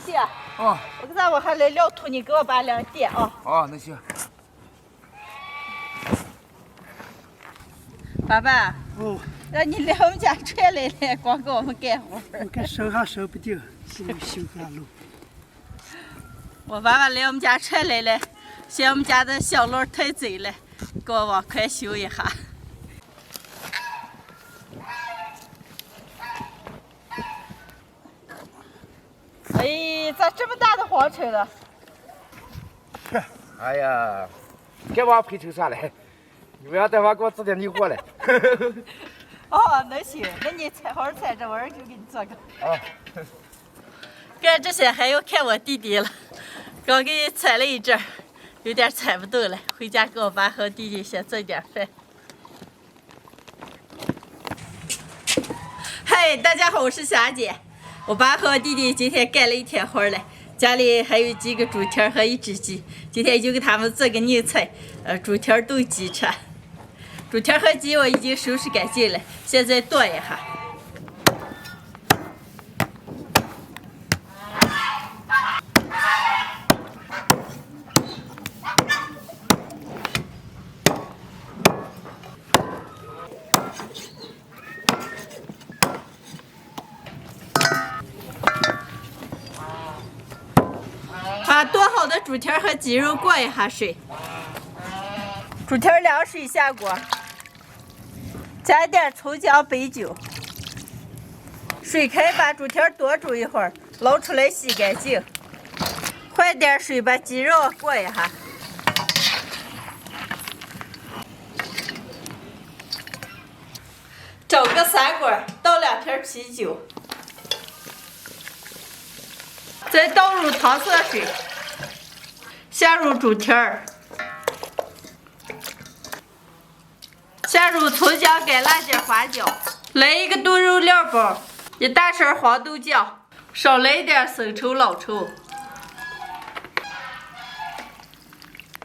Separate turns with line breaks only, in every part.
弟，
哦，
我刚才我还来聊图，你给我把两点啊。
哦，那行。
爸爸，
哦，
让你来我们家船来了，光给我们干活
我看收还收不定，修下路。
我爸爸来我们家船来了，嫌我们家的小楼太窄了，给我往快修一下。哎，咋这么大的黄车了？
哎呀，给我配成啥嘞？你不要待会儿给我做点泥货嘞。
哦，那行，那你踩好踩着，我儿就给你做个。
啊。
干这些还要看我弟弟了，刚给你踩了一阵，有点踩不动了，回家给我爸和弟弟先做点饭。嗨，大家好，我是霞姐。我爸和我弟弟今天干了一天活了，家里还有几个猪蹄和一只鸡，今天就给他们做个牛菜，猪蹄炖鸡吃。猪蹄和鸡我已经收拾干净了，现在剁一下。把剁好的猪蹄和鸡肉过一下水，猪蹄凉水下锅，加一点葱姜白酒，水开把猪蹄多煮一会儿，捞出来洗干净，换点水把鸡肉过一下，找个3锅，倒2瓶啤酒。再倒入糖色水，下入猪蹄儿，下入葱姜干辣椒花椒，来一个炖肉料包，1大勺黄豆酱，少来一点生抽老抽，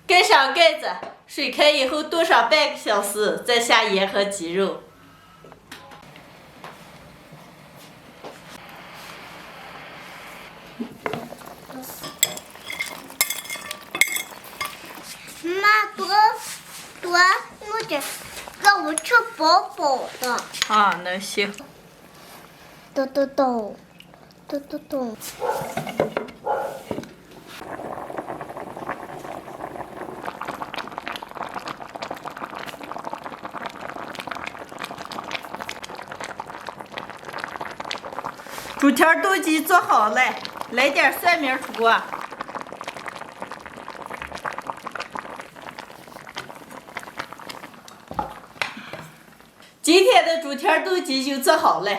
盖上盖子，水开以后炖上半个小时，再下盐和鸡肉。
妈，多，我这让我吃饱饱的。
啊，那行。
咚咚咚，咚咚咚。
猪蹄炖鸡做好了，来点蒜苗出锅。今天的猪蹄炖鸡就做好了，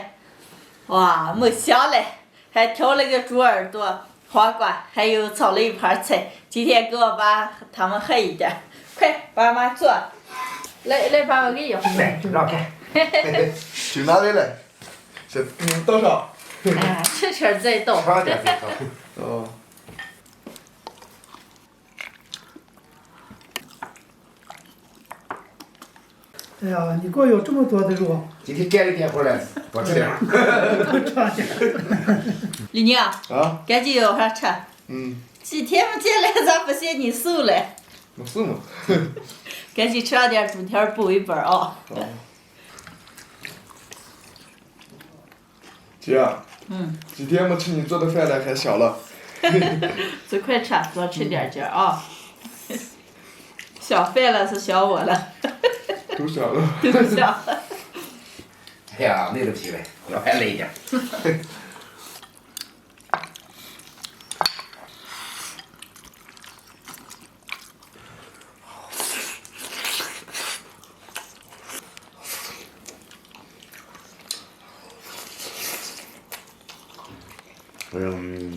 哇，没香嘞！还挑了个猪耳朵、黄瓜，还有炒了一盘菜。今天给我爸他们喝一点，快，爸妈做。来，爸爸给你。
来，让开。
就拿来了，这倒上。
哎，吃再倒。
尝点再倒。
哦。
哎呀，你给我有这么多的肉，
今天干了一天活了，多吃点。
多吃点。
李宁，
啊？
赶紧要上吃。几天没见了，咋不见你瘦了？
没瘦嘛。
赶紧吃上点猪蹄补一补啊。
姐。
嗯。
几天没吃你做的饭了，还小了。
最快吃，多吃点劲啊！想饭了是想我了。
都小了。
都想了。
哎呀，那都行嘞，要还来一点。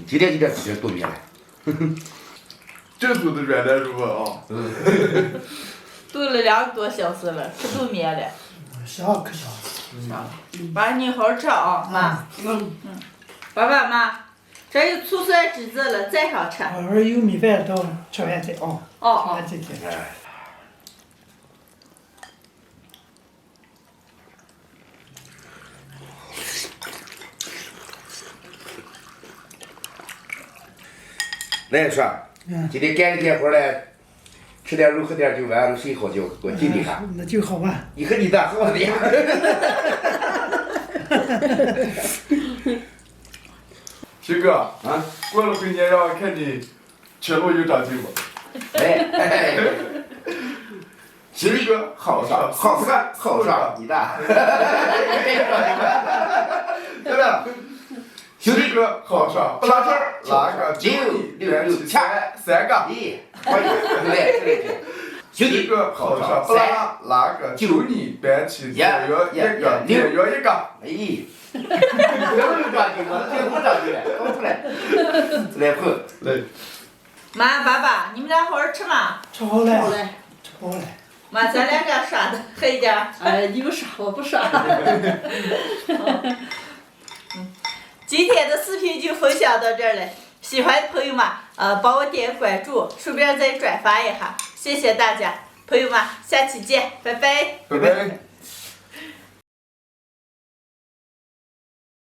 几点猪蹄炖面了？
正宗的软烂肉啊！
炖了2个多小时了，吃炖面了。
香可香。
香。爸，你好好吃啊，妈。爸爸妈，这有醋蒜汁子了，再上吃。
我儿有米饭到吃完再啊。
哦。
今天。
来说，今天干了点活来，吃点肉喝点酒，晚上睡好觉，给我敬你下。
那就好吧。
你和你的好的呀。
徐哥，
啊，
过了回年让我看你全路有长进吗？
哎，
徐哥，好上，
好上，好上，你的。对吧？
徐哥，好上，不拉筋儿，拉个
9、6、6、
三个。
咦，可以，对。
徐哥，好上，不拉个9你搬起节约一个，节约一个。
哎。这有长进吗？这不长进了，搞出来。来碰。
来。
妈，爸爸，你们俩好好吃嘛？
吃好了。吃好了。
妈，咱两个耍的黑一点。
你们耍，我不耍。
今天的视频就分享到这儿了，喜欢的朋友们，帮我点关注，顺便再转发一下，谢谢大家，朋友们，下期见，拜拜。
拜拜。